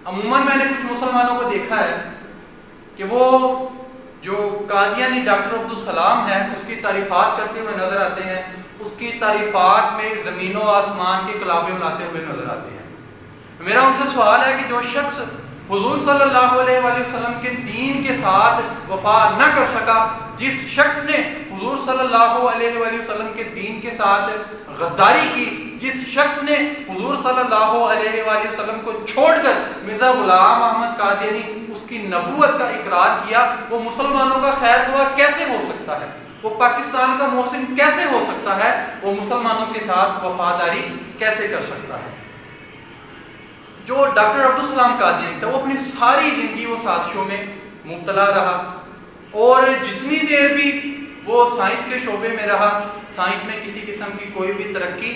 عموماً میں نے کچھ مسلمانوں کو دیکھا ہے کہ وہ جو قادیانی ڈاکٹر عبدالسلام ہے اس کی تعریفات کرتے ہوئے نظر آتے ہیں، اس کی تعریفات میں زمین و آسمان کے کلابے اڑاتے ہوئے نظر آتے ہیں۔ میرا ان سے سوال ہے کہ جو شخص حضور صلی اللہ علیہ وآلہ وسلم کے دین کے ساتھ وفا نہ کر سکا، جس شخص نے حضور صلی اللہ علیہ وآلہ وسلم کے دین کے ساتھ غداری کی، جس شخص نے حضور صلی اللہ علیہ وآلہ وسلم کو چھوڑ کر مرزا غلام احمد قادیانی اس کی نبوت کا اقرار کیا، وہ مسلمانوں کا خیر خواہ کیسے ہو سکتا ہے؟ وہ پاکستان کا محسن کیسے ہو سکتا ہے؟ وہ مسلمانوں کے ساتھ وفاداری کیسے کر سکتا ہے؟ جو ڈاکٹر عبدالسلام قادیانی تھا وہ اپنی ساری زندگی وہ سازشوں میں مبتلا رہا، اور جتنی دیر بھی وہ سائنس کے شعبے میں رہا، سائنس میں کسی قسم کی کوئی بھی ترقی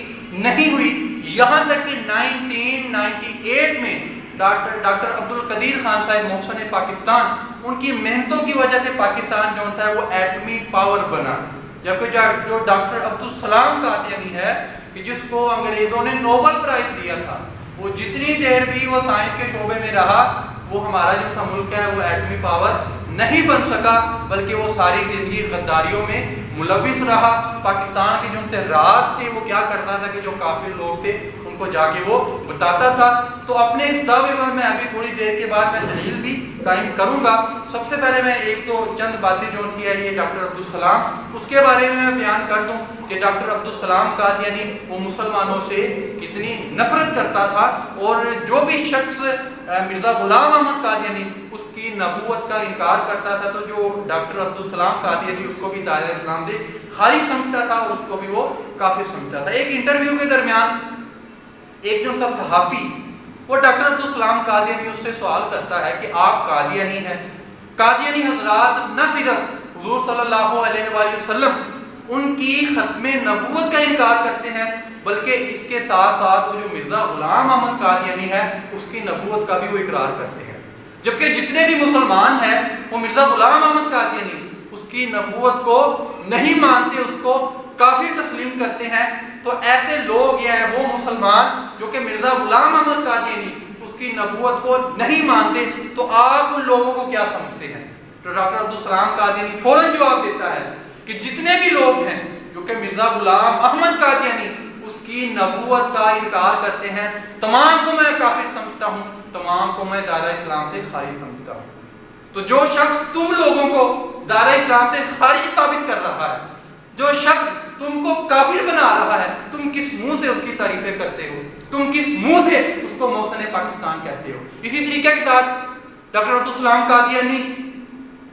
نہیں ہوئی، یہاں تک کہ 1998 میں ڈاکٹر عبدالقدیر خان صاحب محسن پاکستان، ان کی محنتوں کی وجہ سے پاکستان جو ہے وہ ایٹمی پاور بنا، جبکہ جو ڈاکٹر عبدالسلام قادیانی ہے کہ جس کو انگریزوں نے نوبل پرائز دیا تھا، وہ جتنی دیر بھی وہ سائنس کے شعبے میں رہا، وہ ہمارا جو سا ملک ہے وہ ایٹمی پاور نہیں بن سکا، بلکہ وہ ساری زندگی غداریوں میں ملوث رہا۔ پاکستان کے جو ان سے راز تھے وہ کیا کرتا تھا کہ جو کافر لوگ تھے ان کو جا کے وہ بتاتا تھا۔ تو اپنے اس دعوے پر میں ابھی تھوڑی دیر کے بعد میں دلیل بھی قائم کروں گا۔ سب سے پہلے میں ایک تو چند باتیں جو سی ہے یہ ڈاکٹر عبدالسلام، اس کے بارے میں بیان کر دوں کہ ڈاکٹر عبدالسلام قادیانی وہ مسلمانوں سے کتنی نفرت کرتا تھا، اور جو بھی شخص مرزا غلام احمد قادیانی اس کی نبوت کا انکار کرتا تھا، تو جو ڈاکٹر عبدالسلام قادیانی اس کو بھی دائرہ اسلام سے خارج سمجھتا تھا اور اس کو بھی وہ کافر سمجھتا تھا۔ ایک انٹرویو کے درمیان ایک جو تھا صحافی، وہ ڈاکٹر عبدالسلام قادیانی اس سے سوال کرتا ہے کہ آپ قادیانی ہیں، قادیانی حضرات نہ صرف حضور صلی اللہ علیہ وآلہ وسلم ان کی ختم نبوت کا انکار کرتے ہیں، بلکہ اس کے ساتھ ساتھ وہ جو مرزا غلام احمد قادیانی ہے اس کی نبوت کا بھی وہ اقرار کرتے ہیں، جبکہ جتنے بھی مسلمان ہیں وہ مرزا غلام احمد قادیانی اس کی نبوت کو نہیں مانتے، اس کو کافر تسلیم کرتے ہیں۔ تو ایسے لوگ یا وہ مسلمان جو کہ مرزا غلام احمد قادیانی اس کی نبوت کو نہیں مانتے، تو آپ ان لوگوں کو کیا سمجھتے ہیں؟ تو ڈاکٹر عبدالسلام قادیانی فوراً جواب دیتا ہے کہ جتنے بھی لوگ ہیں جو کہ مرزا غلام احمد قادیانی اس کی نبوت کا انکار کرتے ہیں، تمام کو میں کافر سمجھتا ہوں، تمام کو میں دائرہ اسلام سے خارج سمجھتا ہوں۔ تو جو شخص تم لوگوں کو دائرہ اسلام سے خارج ثابت کر رہا ہے، جو شخص تم کو کافر بنا رہا ہے، تم کس منہ سے اس کی تعریفیں کرتے ہو؟ تم کس منہ سے اس کو محسن پاکستان کہتے ہو؟ اسی طریقے کے ساتھ ڈاکٹر عبدالسلام قادیانی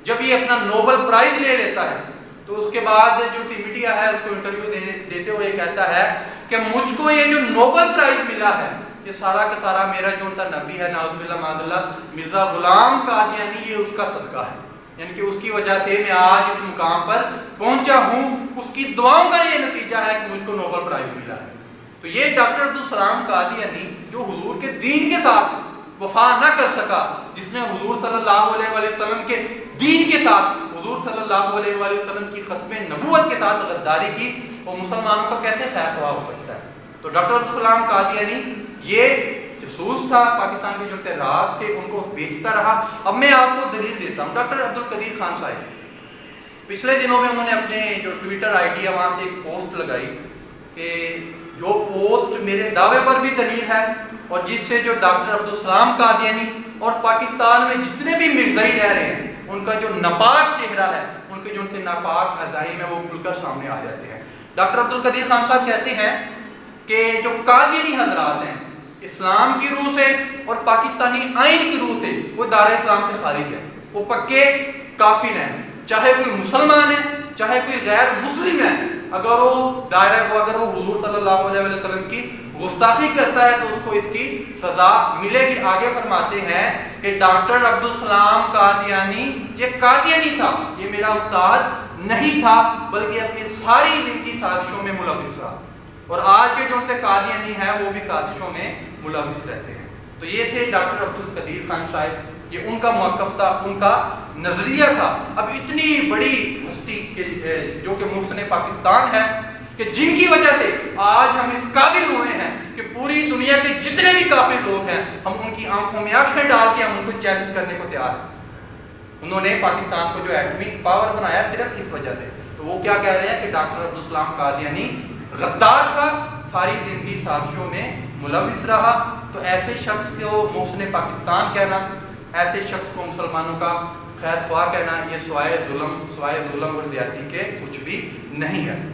جب یہ اپنا نوبل پرائز لے لیتا ہے تو اس کے بعد جو سی میڈیا ہے اس کو انٹرویو دیتے ہوئے کہتا ہے کہ مجھ کو یہ جو نوبل پرائز ملا ہے یہ سارا کا سارا میرا جو ان کا نبی ہے نعوذ باللہ معاذ اللہ مرزا غلام قادیانی، یہ اس کا صدقہ ہے، یعنی کہ اس کی وجہ سے میں آج اس مقام پر پہنچا ہوں، اس کی دعاؤں کا یہ نتیجہ ہے کہ مجھ کو نوبل پرائز ملا ہے۔ تو یہ ڈاکٹر عبدالسلام قادیانی جو حضور کے دین کے ساتھ وفا نہ کر سکا، جس نے حضور صلی اللہ علیہ وآلہ وسلم کے دین کے ساتھ، حضور صلی اللہ علیہ وآلہ وسلم کی ختم نبوت کے ساتھ غداری کی، وہ مسلمانوں کا کیسے خیر خواہ ہو سکتا ہے؟ تو ڈاکٹر عبدالسلام قادیانی یہ جاسوس تھا، پاکستان کے جو سے راز تھے ان کو بیچتا رہا۔ اب میں آپ کو دلیل دیتا ہوں۔ ڈاکٹر عبدالقدیر خان صاحب پچھلے دنوں میں انہوں نے اپنے جو ٹویٹر آئی ڈی ہے وہاں سے ایک پوسٹ لگائی کہ جو پوسٹ میرے دعوے پر بھی دلیل ہے، اور جس سے جو ڈاکٹر عبدالسلام قادیانی اور پاکستان میں جتنے بھی مرزائی رہ رہے ہیں ان کا جو ناپاک چہرہ ہے، ان کے جو ان سے ناپاک عزائم ہے وہ کھل کر سامنے آ جاتے ہیں۔ ڈاکٹر عبدالقدیر خان صاحب کہتے ہیں کہ جو قادیانی حضرات ہیں اسلام کی روح سے اور پاکستانی آئین کی روح سے وہ دائرہ اسلام سے خارج ہے، وہ پکے کافر ہیں، چاہے کوئی مسلمان ہے چاہے کوئی غیر مسلم ہے، اگر وہ حضور صلی اللہ علیہ وسلم کی گستاخی کرتا ہے تو اس کو اس کی سزا ملے گی۔ آگے فرماتے ہیں کہ ڈاکٹر عبدالسلام قادیانی یہ قادیانی تھا، یہ میرا استاد نہیں تھا، بلکہ اپنی ساری زندگی سازشوں میں ملوث رہا، اور آج کے جو ان سے قادیانی ہیں وہ بھی سازشوں میں ملوث رہتے ہیں۔ تو یہ تھے ڈاکٹر عبدالقدیر خان صاحب، یہ ان کا موقف تھا، ان کا نظریہ تھا۔ اب اتنی بڑی ہستی جو کہ محسن پاکستان ہے کہ جن کی وجہ سے آج ہم اس قابل ہوئے ہیں کہ پوری دنیا کے جتنے بھی کافر لوگ ہیں ہم ان کی آنکھوں میں آنکھیں ڈال کے ہم ان کو چیلنج کرنے کو تیار ہیں۔ انہوں نے پاکستان کو جو ایٹمی پاور بنایا صرف اس وجہ سے، تو وہ کیا کہہ رہے ہیں کہ ڈاکٹر عبدالسلام قادیانی غدار کا ساری زندگی سازشوں میں ملوث رہا۔ تو ایسے شخص کو محسن پاکستان کہنا، ایسے شخص کو مسلمانوں کا خیر خواہ کہنا، یہ سوائے ظلم اور زیادتی کے کچھ بھی نہیں ہے۔